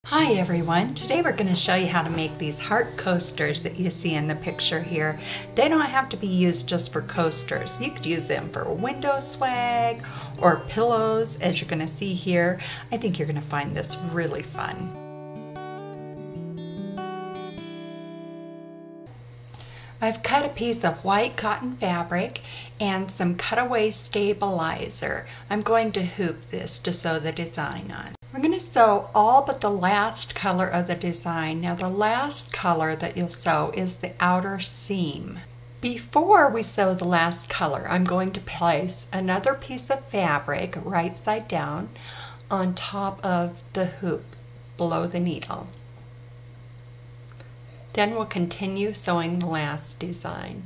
Hi everyone, today we're going to show you how to make these heart coasters that you see in the picture here. They don't have to be used just for coasters. You could use them for window swag or pillows, as you're going to see here. I think you're going to find this really fun. I've cut a piece of white cotton fabric and some cutaway stabilizer. I'm going to hoop this to sew the design on. We're going to sew all but the last color of the design. Now the last color that you'll sew is the outer seam. Before we sew the last color, I'm going to place another piece of fabric right side down on top of the hoop below the needle. Then we'll continue sewing the last design.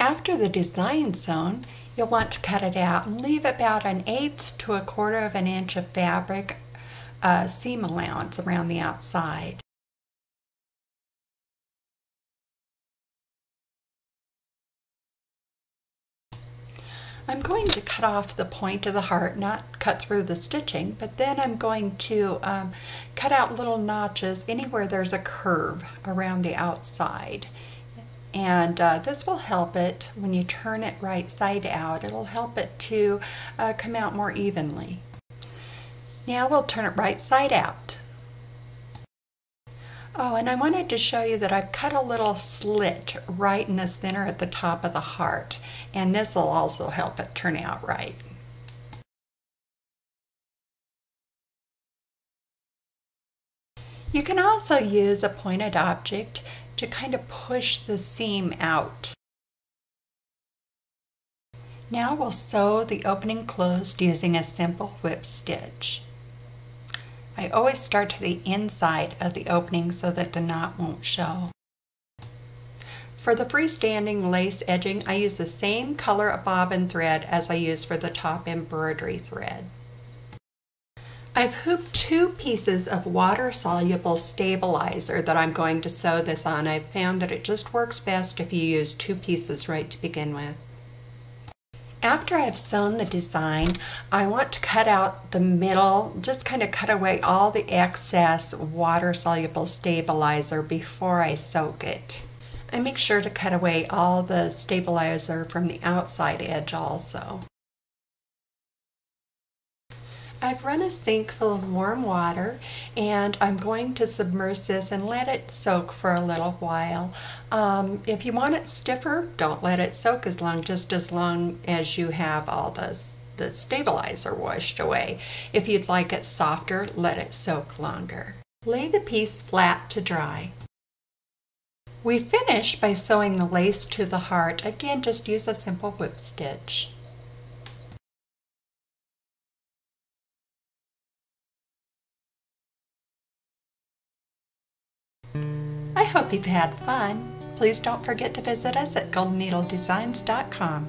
After the design sewn, you'll want to cut it out and leave about 1/8 to 1/4 of an inch of fabric seam allowance around the outside. I'm going to cut off the point of the heart, not cut through the stitching, but then I'm going to cut out little notches anywhere there's a curve around the outside. And this will help it, when you turn it right side out, it'll help it to come out more evenly. Now we'll turn it right side out. Oh, and I wanted to show you that I've cut a little slit right in the center at the top of the heart, and this will also help it turn out right. You can also use a pointed object to kind of push the seam out. Now we'll sew the opening closed using a simple whip stitch. I always start to the inside of the opening so that the knot won't show. For the freestanding lace edging, I use the same color of bobbin thread as I use for the top embroidery thread. I've hooped 2 pieces of water-soluble stabilizer that I'm going to sew this on. I've found that it just works best if you use 2 pieces right to begin with. After I've sewn the design, I want to cut out the middle, just kind of cut away all the excess water-soluble stabilizer before I soak it. I make sure to cut away all the stabilizer from the outside edge also. I've run a sink full of warm water and I'm going to submerge this and let it soak for a little while. If you want it stiffer, don't let it soak just as long as you have all the stabilizer washed away. If you'd like it softer, let it soak longer. Lay the piece flat to dry. We finish by sewing the lace to the heart. Again, just use a simple whip stitch. I hope you've had fun. Please don't forget to visit us at goldenneedledesigns.com.